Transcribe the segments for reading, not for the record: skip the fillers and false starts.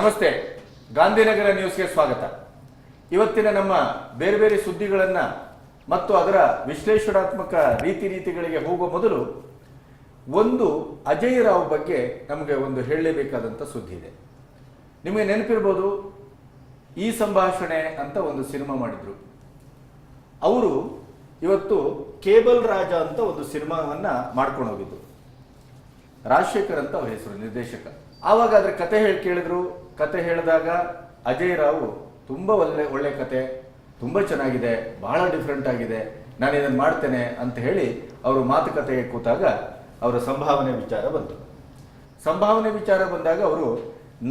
ನಮಸ್ತೆ, ಗಾಂಧಿನಗರ ನ್ಯೂಸ್ಗೆ ಸ್ವಾಗತ. ಇವತ್ತಿನ ನಮ್ಮ ಬೇರೆ ಬೇರೆ ಸುದ್ದಿಗಳನ್ನ ಮತ್ತು ಅದರ ವಿಶ್ಲೇಷಣಾತ್ಮಕ ರೀತಿಗಳಿಗೆ ಹೋಗುವ ಮೊದಲು ಒಂದು ಅಜಯ್ ರಾವ್ ಬಗ್ಗೆ ನಮಗೆ ಒಂದು ಹೇಳಲೇಬೇಕಾದಂಥ ಸುದ್ದಿ ಇದೆ. ನಿಮಗೆ ನೆನಪಿರ್ಬೋದು, ಈ ಸಂಭಾಷಣೆ ಅಂತ ಒಂದು ಸಿನಿಮಾ ಮಾಡಿದ್ರು. ಅವರು ಇವತ್ತು ಕೇಬಲ್ ರಾಜ ಅಂತ ಒಂದು ಸಿನಿಮಾವನ್ನ ಮಾಡ್ಕೊಂಡು ಹೋಗಿದ್ದು. ರಾಜಶೇಖರ್ ಅಂತ ಅವ್ರ ಹೆಸರು, ನಿರ್ದೇಶಕ. ಆವಾಗ ಅದ್ರ ಕತೆ ಕೇಳಿದ್ರು. ಕತೆ ಹೇಳಿದಾಗ ಅಜಯ್ ರಾವ್ ತುಂಬಾ ಒಳ್ಳೆ ಕತೆ, ತುಂಬಾ ಚೆನ್ನಾಗಿದೆ, ಬಹಳ ಡಿಫ್ರೆಂಟ್ ಆಗಿದೆ, ನಾನು ಇದನ್ನು ಮಾಡ್ತೇನೆ ಅಂತ ಹೇಳಿ ಅವರು ಮಾತುಕತೆಗೆ ಕೂತಾಗ ಅವರ ಸಂಭಾವನೆ ವಿಚಾರ ಬಂತು. ಸಂಭಾವನೆ ವಿಚಾರ ಬಂದಾಗ ಅವರು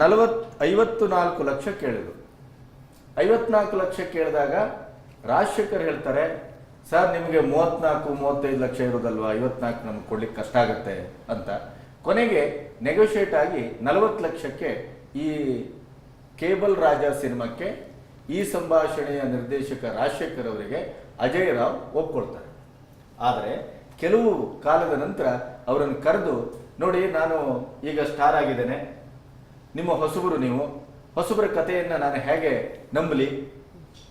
54 ಲಕ್ಷ ಕೇಳಿದ್ರು. 54 ಲಕ್ಷ ಕೇಳಿದಾಗ ರಾಜಶೇಖರ್ ಹೇಳ್ತಾರೆ, ಸರ್ ನಿಮಗೆ 34-35 ಲಕ್ಷ ಇರೋದಲ್ವಾ, 54 ನಮ್ಗೆ ಕೊಡ್ಲಿಕ್ಕೆ ಕಷ್ಟ ಆಗುತ್ತೆ ಅಂತ. ಕೊನೆಗೆ ನೆಗೋಷಿಯೇಟ್ ಆಗಿ 40 ಲಕ್ಷಕ್ಕೆ ಈ ಕೇಬಲ್ ರಾಜ ಸಿನಿಮಾಕ್ಕೆ ಈ ಸಂಭಾಷಣೆಯ ನಿರ್ದೇಶಕ ರಾಜಶೇಖರ್ ಅವರಿಗೆ ಅಜಯ್ ರಾವ್ ಒಪ್ಕೊಳ್ತಾರೆ. ಆದರೆ ಕೆಲವು ಕಾಲದ ನಂತರ ಅವರನ್ನು ಕರೆದು, ನೋಡಿ ನಾನು ಈಗ ಸ್ಟಾರ್ ಆಗಿದ್ದೇನೆ, ನಿಮ್ಮ ಹೊಸಬರು, ನೀವು ಹೊಸಬರ ಕಥೆಯನ್ನು ನಾನು ಹೇಗೆ ನಂಬಲಿ,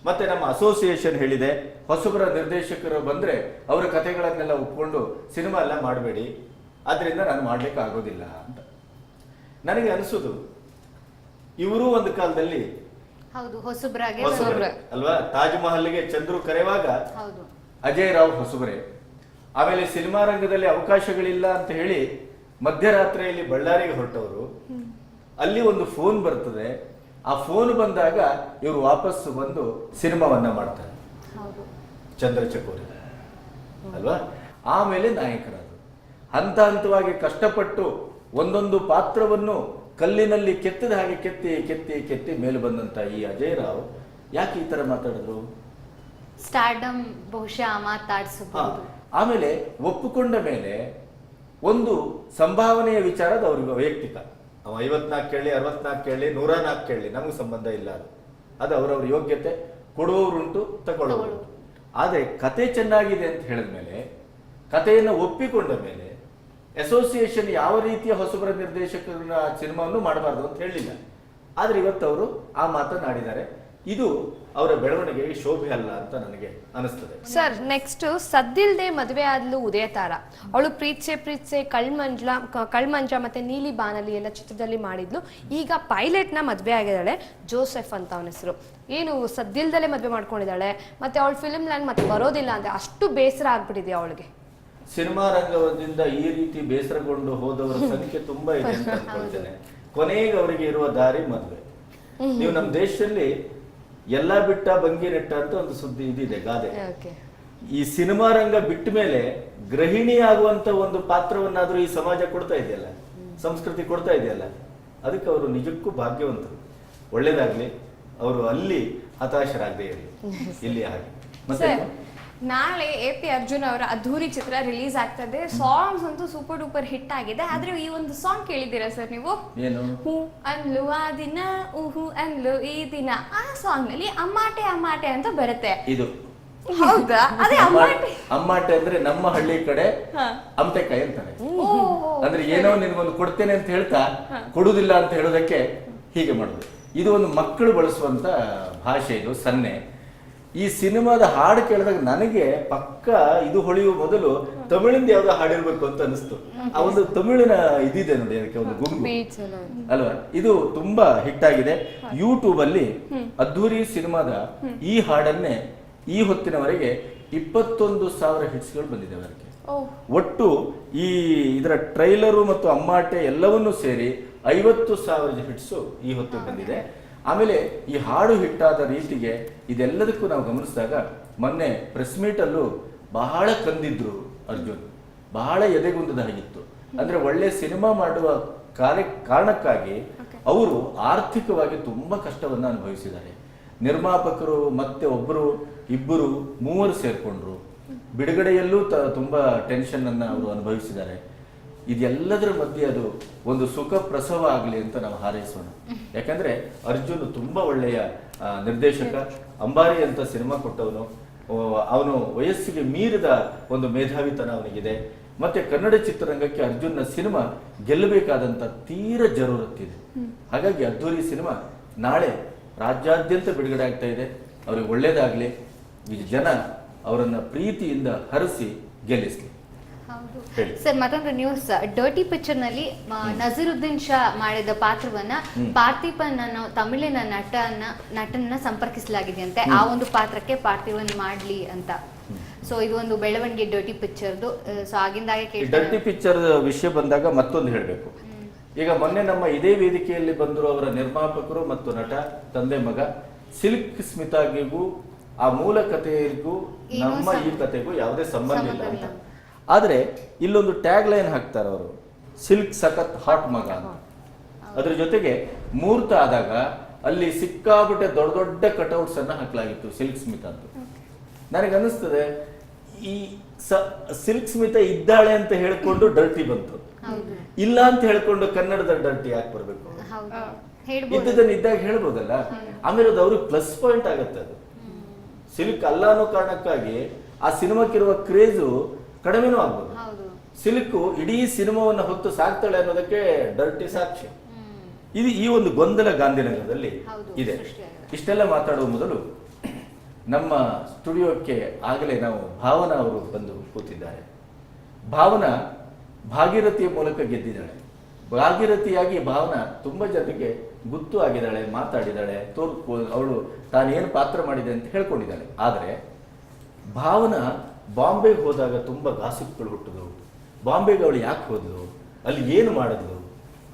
ಮತ್ತೆ ನಮ್ಮ ಅಸೋಸಿಯೇಷನ್ ಹೇಳಿದೆ ಹೊಸಬರ ನಿರ್ದೇಶಕರು ಬಂದರೆ ಅವರ ಕಥೆಗಳನ್ನೆಲ್ಲ ಒಪ್ಕೊಂಡು ಸಿನಿಮಾ ಎಲ್ಲ ಮಾಡಬೇಡಿ, ಆದ್ದರಿಂದ ನಾನು ಮಾಡ್ಲಿಕ್ಕೆ ಆಗೋದಿಲ್ಲ ಅಂತ. ನನಗೆ ಅನಿಸೋದು, ಇವರು ಒಂದು ಕಾಲದಲ್ಲಿ ಅಲ್ವಾ, ತಾಜ್ ಮಹಲ್ಗೆ ಚಂದ್ರು ಕರೆಯುವಾಗ ಅಜಯ್ ರಾವ್ ಹೊಸಬರೇ. ಆಮೇಲೆ ಸಿನಿಮಾ ರಂಗದಲ್ಲಿ ಅವಕಾಶಗಳಿಲ್ಲ ಅಂತ ಹೇಳಿ ಮಧ್ಯರಾತ್ರಿಯಲ್ಲಿ ಬಳ್ಳಾರಿಗೆ ಹೊರಟವರು. ಅಲ್ಲಿ ಒಂದು ಫೋನ್ ಬರ್ತದೆ. ಆ ಫೋನ್ ಬಂದಾಗ ಇವರು ವಾಪಸ್ ಬಂದು ಸಿನಿಮಾವನ್ನ ಮಾಡ್ತಾರೆ, ಚಂದ್ರಚಕೋರಿ ಅಲ್ವಾ. ಆಮೇಲೆ ನಾಯಕರಾದರು. ಹಂತ ಹಂತವಾಗಿ ಕಷ್ಟಪಟ್ಟು ಒಂದೊಂದು ಪಾತ್ರವನ್ನು ಕಲ್ಲಿನಲ್ಲಿ ಕೆತ್ತಿದ ಹಾಗೆ ಕೆತ್ತಿ ಕೆತ್ತಿ ಕೆತ್ತಿ ಮೇಲೆ ಬಂದಂತ ಈ ಅಜಯ್ ರಾವ್ ಯಾಕೆ ಈ ತರ ಮಾತಾಡಿದ್ರು? ಸ್ಟಾರ್ಡಮ್ ಬಹುಶಃ ಮಾತಾಡಿಸಬಹುದು. ಆಮೇಲೆ ಒಪ್ಪಿಕೊಂಡ ಮೇಲೆ ಒಂದು ಸಂಭಾವನೆಯ ವಿಚಾರದ ಅವ್ರಿಗೆ ವೈಯಕ್ತಿಕ, 54 ಕೇಳಿ, 64 ಕೇಳಿ, 104 ಕೇಳಿ, ನಮಗೆ ಸಂಬಂಧ ಇಲ್ಲ. ಅದು ಅವರವ್ರ ಯೋಗ್ಯತೆ, ಕೊಡುವವರುಂಟು, ತಗೊಳ್ಳೋರು. ಆದರೆ ಕತೆ ಚೆನ್ನಾಗಿದೆ ಅಂತ ಹೇಳಿದ್ಮೇಲೆ, ಕಥೆಯನ್ನು ಒಪ್ಪಿಕೊಂಡ ಮೇಲೆ ಅಸೋಸಿಯೇಷನ್ ಯಾವ ರೀತಿಯ ಹೊಸಬರ ನಿರ್ದೇಶಕರನ್ನ ಸಿನಿಮಾವನ್ನು ಮಾಡಬಾರ್ದು ಅಂತ ಹೇಳಿಲ್ಲ. ಆದ್ರೆ ಇವತ್ತು ಅವರು ಆ ಮಾತನಾಡಿದ್ದಾರೆ. ಇದು ಅವರ ಬೆಳವಣಿಗೆಗೆ ಶೋಭೆ ಅಲ್ಲ ಅಂತ ನನಗೆ ಅನಿಸ್ತದೆ. ಸರ್, ನೆಕ್ಸ್ಟ್ ಸದ್ದಿಲ್ದೆ ಮದುವೆ ಆದ್ಲು ಉದಯ ತಾರಾ. ಅವಳು ಪ್ರೀತ್ಸೆ ಕಳ್ಮಂಜ ಮತ್ತೆ ನೀಲಿ ಬಾನಲಿ ಎಲ್ಲ ಚಿತ್ರದಲ್ಲಿ ಮಾಡಿದ್ಲು. ಈಗ ಪೈಲಟ್ ನ ಮದುವೆ ಆಗಿದ್ದಾಳೆ, ಜೋಸೆಫ್ ಅಂತ ಅವನ ಹೆಸರು. ಏನು ಸದ್ದಿಲ್ದಲೆ ಮದುವೆ ಮಾಡ್ಕೊಂಡಿದ್ದಾಳೆ, ಮತ್ತೆ ಅವಳು ಫಿಲ್ಮ್ ಲ್ಯಾಂಡ್ ಮತ್ತೆ ಬರೋದಿಲ್ಲ ಅಂದ್ರೆ ಅಷ್ಟು ಬೇಸರ ಆಗ್ಬಿಟ್ಟಿದೆ ಅವಳಿಗೆ. ಸಿನಿಮಾ ರಂಗದಿಂದ ಈ ರೀತಿ ಬೇಸರಗೊಂಡು ಹೋದವರ ಸಂಖ್ಯೆ ತುಂಬಾ ಇದೆ ಅಂತ ಅನ್ಕೊಳ್ತೇನೆ. ಕೊನೆಗೆ ಅವರಿಗೆ ಇರುವ ದಾರಿ ಮದುವೆ. ನೀವು ನಮ್ಮ ದೇಶದಲ್ಲಿ ಎಲ್ಲಾ ಬಿಟ್ಟ ಬಂಗಿ ನೆಟ್ಟ ಅಂತ ಒಂದು ಸುದ್ದಿ ಇದಿದೆ, ಗಾದೆ. ಈ ಸಿನಿಮಾ ರಂಗ ಬಿಟ್ಟ ಮೇಲೆ ಗೃಹಿಣಿ ಆಗುವಂತ ಒಂದು ಪಾತ್ರವನ್ನಾದ್ರೂ ಈ ಸಮಾಜ ಕೊಡ್ತಾ ಇದೆಯಲ್ಲ, ಸಂಸ್ಕೃತಿ ಕೊಡ್ತಾ ಇದೆಯಲ್ಲ, ಅದಕ್ಕೆ ಅವರು ನಿಜಕ್ಕೂ ಭಾಗ್ಯವಂತರು. ಒಳ್ಳೇದಾಗ್ಲಿ, ಅವರು ಅಲ್ಲಿ ಹತಾಶರಾಗದೇ ಇರಲಿ, ಇಲ್ಲಿ ಹಾಗೆ. ಮತ್ತೆ ನಾಳೆ AP ಅರ್ಜುನ್ ಅವರ ಅದ್ಧೂರಿ ಚಿತ್ರ ರಿಲೀಸ್ ಆಗ್ತದೆ. ಸಾಂಗ್ಸ್ ಅಂತೂ ಸೂಪರ್ ಡೂಪರ್ ಹಿಟ್ ಆಗಿದೆ. ಆದ್ರೆ ಈ ಒಂದು ಸಾಂಗ್ ಕೇಳಿದ್ದೀರಾ ಸರ್ ನೀವು? ಹೂ ಅನ್ಲು ಆ ದಿನ, ಹೂ ಅನ್ಲು ಈ ದಿನ. ಆ ಸಾಂಗ್ ನಲ್ಲಿ ಅಮ್ಮಾಟೆ ಅಮ್ಮಾಟೆ ಅಂತ ಬರುತ್ತೆ. ಇದು ಹೌದಾ? ಅದೇ ಅಮ್ಮಾಟೆ ಅಂದ್ರೆ ನಮ್ಮ ಹಳ್ಳಿ ಕಡೆ ಅಮಟೆಕಾಯಿ ಅಂತಾರೆ. ಅಂದ್ರೆ ಏನೋ ನಿನ್ಗೊಂದು ಕೊಡ್ತೇನೆ ಅಂತ ಹೇಳ್ತಾ ಕೊಡುದಿಲ್ಲ ಅಂತ ಹೇಳೋದಕ್ಕೆ ಹೀಗೆ ಮಾಡುದು. ಇದು ಒಂದು ಮಕ್ಕಳು ಬಳಸುವಂತ ಭಾಷೆ, ಇದು ಸನ್ನೆ. ಈ ಸಿನಿಮಾದ ಹಾಡು ಕೇಳಿದಾಗ ನನಗೆ ಪಕ್ಕ ಇದು ಹೊಳೆಯುವ ಮೊದಲು ತಮಿಳಿಂದ ಯಾವ್ದೋ ಹಾಡಿರ್ಬೇಕು ಅಂತ ಅನಿಸ್ತು. ಆ ಒಂದು ತಮಿಳಿನ ಇದಿದೆ ನೋಡಿ, ಅದಕ್ಕೆ ಒಂದು ಗುಂಪು ಅಲ್ವಾ. ಇದು ತುಂಬಾ ಹಿಟ್ ಆಗಿದೆ. ಯೂಟ್ಯೂಬ್ ಅಲ್ಲಿ ಅದ್ಧೂರಿ ಸಿನಿಮಾದ ಈ ಹಾಡನ್ನೇ ಈ ಹೊತ್ತಿನವರೆಗೆ 21,000 ಹಿಟ್ಸ್ಗಳು ಬಂದಿದೆ ಅವರಿಗೆ. ಒಟ್ಟು ಈ ಇದರ ಟ್ರೈಲರು ಮತ್ತು ಅಮ್ಮಾಟೆ ಎಲ್ಲವನ್ನೂ ಸೇರಿ 50,000 ಹಿಟ್ಸು ಈ ಹೊತ್ತು ಬಂದಿದೆ. ಆಮೇಲೆ ಈ ಹಾಡು ಹಿಟ್ಟಾದ ರೀತಿಗೆ ಇದೆಲ್ಲದಕ್ಕೂ ನಾವು ಗಮನಿಸಿದಾಗ, ಮೊನ್ನೆ ಪ್ರೆಸ್ ಮೀಟ್ ಅಲ್ಲೂ ಬಹಳ ಕಂದಿದ್ರು ಅರ್ಜುನ್, ಬಹಳ ಎದೆಗುಂದದ ಹಾಗಿತ್ತು. ಅಂದ್ರೆ ಒಳ್ಳೆ ಸಿನಿಮಾ ಮಾಡುವ ಕಾರಣಕ್ಕಾಗಿ ಅವರು ಆರ್ಥಿಕವಾಗಿ ತುಂಬಾ ಕಷ್ಟವನ್ನು ಅನುಭವಿಸಿದ್ದಾರೆ. ನಿರ್ಮಾಪಕರು ಮತ್ತೆ ಇಬ್ಬರು ಮೂವರು ಸೇರ್ಕೊಂಡ್ರು. ಬಿಡುಗಡೆಯಲ್ಲೂ ತುಂಬಾ ಟೆನ್ಷನ್ ಅನ್ನ ಅವರು ಅನುಭವಿಸಿದ್ದಾರೆ. ಇದೆಲ್ಲದರ ಮಧ್ಯೆ ಅದು ಒಂದು ಸುಖ ಪ್ರಸವ ಆಗಲಿ ಅಂತ ನಾವು ಹಾರೈಸೋಣ. ಯಾಕಂದ್ರೆ ಅರ್ಜುನ್ ತುಂಬಾ ಒಳ್ಳೆಯ ನಿರ್ದೇಶಕ, ಅಂಬಾರಿ ಅಂತ ಸಿನಿಮಾ ಕೊಟ್ಟವನು. ಅವನು ವಯಸ್ಸಿಗೆ ಮೀರಿದ ಒಂದು ಮೇಧಾವಿತನ ಅವನಿಗಿದೆ. ಮತ್ತೆ ಕನ್ನಡ ಚಿತ್ರರಂಗಕ್ಕೆ ಅರ್ಜುನ್ನ ಸಿನಿಮಾ ಗೆಲ್ಲಬೇಕಾದಂತ ತೀರ ಜರೂರತ್ತಿದೆ. ಹಾಗಾಗಿ ಅದ್ದೂರಿ ಸಿನಿಮಾ ನಾಳೆ ರಾಜ್ಯಾದ್ಯಂತ ಬಿಡುಗಡೆ ಆಗ್ತಾ ಇದೆ. ಅವ್ರಿಗೆ ಒಳ್ಳೇದಾಗ್ಲಿ, ಈ ಜನ ಅವರನ್ನ ಪ್ರೀತಿಯಿಂದ ಹರಿಸಿ ಗೆಲ್ಲಿಸ್ಲಿ. ಹೌದು ಹೇಳಿ. ಸರ್, ಮತ್ತೊಂದು ನ್ಯೂಸ್. ಡರ್ಟಿ ಪಿಕ್ಚರ್ ನಲ್ಲಿ ನಜೀರುದ್ದೀನ್ ಶಾ ಮಾಡಿದ ಪಾತ್ರವನ್ನ ಪಾರ್ಥಿಪನ್ ಅನ್ನೋ ತಮಿಳಿನ ನಟನ್ನ ಸಂಪರ್ಕಿಸಲಾಗಿದೆ ಅಂತೆ. ಆ ಒಂದು ಪಾತ್ರಕ್ಕೆ ಪಾರ್ಥಿವನ್ ಮಾಡ್ಲಿ ಅಂತ. ಸೊ ಇದು ಒಂದು ಬೆಳವಣಿಗೆ ಡರ್ಟಿ ಪಿಕ್ಚರ್ದು. ಸೊ ಆಗಿಂದಾಗೆ ಡರ್ಟಿ ಪಿಕ್ಚರ್ ವಿಷಯ ಬಂದಾಗ ಮತ್ತೊಂದು ಹೇಳಬೇಕು. ಈಗ ಮೊನ್ನೆ ನಮ್ಮ ಇದೇ ವೇದಿಕೆಯಲ್ಲಿ ಬಂದರು ಅವರ ನಿರ್ಮಾಪಕರು ಮತ್ತು ನಟ, ತಂದೆ ಮಗ ಸಿಲ್ಕ್ ಸ್ಮಿತಾಗಿಗೂ ಆ ಮೂಲ ಕಥೆಗೂ ನಮ್ಮ ಈ ಕಥೆಗೂ ಯಾವುದೇ ಸಂಬಂಧ ಇಲ್ಲ ಅಂತ. ಆದ್ರೆ ಇಲ್ಲೊಂದು ಟ್ಯಾಗ್ ಲೈನ್ ಹಾಕ್ತಾರೆ ಅವರು, ಸಿಲ್ಕ್ ಸಖತ್ ಹಾಟ್ ಮಗ ಅಂತ. ಅದ್ರ ಜೊತೆಗೆ ಮುಹೂರ್ತ ಆದಾಗ ಅಲ್ಲಿ ಸಿಕ್ಕಾಬಿಟ್ಟೆ ದೊಡ್ಡ ದೊಡ್ಡ ಕಟೌಟ್ಸ್ ಅನ್ನ ಹಾಕಲಾಗಿತ್ತು ಸಿಲ್ಕ್ ಸ್ಮಿತಾ ಅಂತ. ನನಗೆ ಅನ್ನಿಸ್ತದೆ ಈ ಸಿಲ್ಕ್ ಸ್ಮಿತಾ ಇದ್ದಾಳೆ ಅಂತ ಹೇಳ್ಕೊಂಡು ಡರ್ಟಿ ಬಂತು, ಇಲ್ಲ ಅಂತ ಹೇಳ್ಕೊಂಡು ಕನ್ನಡದ ಡರ್ಟಿ ಯಾಕೆ ಬರ್ಬೇಕು? ಇದ್ದದನ್ನ ಇದ್ದಾಗ ಹೇಳ್ಬೋದಲ್ಲ. ಆಮೇಲೆ ಅದು ಅವ್ರಿಗೆ ಪ್ಲಸ್ ಪಾಯಿಂಟ್ ಆಗತ್ತೆ. ಅದು ಸಿಲ್ಕ್ ಅಲ್ಲ ಅನ್ನೋ ಕಾರಣಕ್ಕಾಗಿ ಆ ಸಿನಿಮಾಕ್ಕಿರುವ ಕ್ರೇಜು ಕಡಿಮೆನೂ ಆಗ್ಬೋದು. ಸಿಲ್ಕ್ ಇಡೀ ಸಿನಿಮಾವನ್ನ ಹೊತ್ತು ಸಾಕ್ತಾಳೆ ಅನ್ನೋದಕ್ಕೆ ಡರ್ಟಿ ಸಾಕ್ಷಿ. ಇದು ಈ ಒಂದು ಗೊಂದಲ ಗಾಂಧಿನಗರದಲ್ಲಿ ಇದೆ. ಇಷ್ಟೆಲ್ಲ ಮಾತಾಡುವ ಮೊದಲು ನಮ್ಮ ಸ್ಟುಡಿಯೋಕ್ಕೆ ಆಗಲೇ ನಾವು ಭಾವನಾ ಅವರು ಬಂದು ಕೂತಿದ್ದಾರೆ. ಭಾವನಾ ಭಾಗೀರಥಿಯ ಮೂಲಕ ಗೆದ್ದಿದ್ದಾಳೆ. ಭಾಗೀರಥಿಯಾಗಿ ಭಾವನಾ ತುಂಬಾ ಜನರಿಗೆ ಗುತ್ತು ಆಗಿದ್ದಾಳೆ, ಮಾತಾಡಿದಾಳೆ, ಅವಳು ತಾನೇನು ಪಾತ್ರ ಮಾಡಿದೆ ಅಂತ ಹೇಳ್ಕೊಂಡಿದ್ದಾಳೆ. ಆದರೆ ಭಾವನಾ ಬಾಂಬೆಗೆ ಹೋದಾಗ ತುಂಬಾ ಗಾಸಿಪ್ಗಳು ಹುಟ್ಟಿದವು. ಬಾಂಬೆಗೆ ಅವಳು ಯಾಕೆ ಹೋದ್ಲು, ಅಲ್ಲಿ ಏನು ಮಾಡಿದ್ಲು,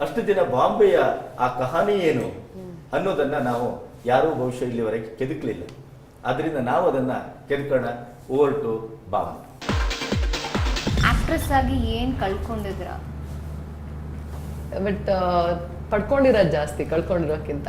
ಅಷ್ಟು ದಿನ ಬಾಂಬೆಯ ಆ ಕಹಾನಿ ಏನು ಅನ್ನೋದನ್ನ ನಾವು ಯಾರೂ ಬಹುಶಃ ಇಲ್ಲಿವರೆಗೆ ಕೆದಕಲಿಲ್ಲ. ಆದ್ರಿಂದ ನಾವು ಅದನ್ನ ಕೆದಕೋಣ. Over to Bhavana. ಆಕ್ಟ್ರೆಸ್ ಆಗಿ ಏನ್ ಕಳ್ಕೊಂಡಿದ್ರ? ಬಟ್ ಪಡ್ಕೊಂಡಿರೋದು ಜಾಸ್ತಿ ಕಳ್ಕೊಂಡಿರೋಕ್ಕಿಂತ.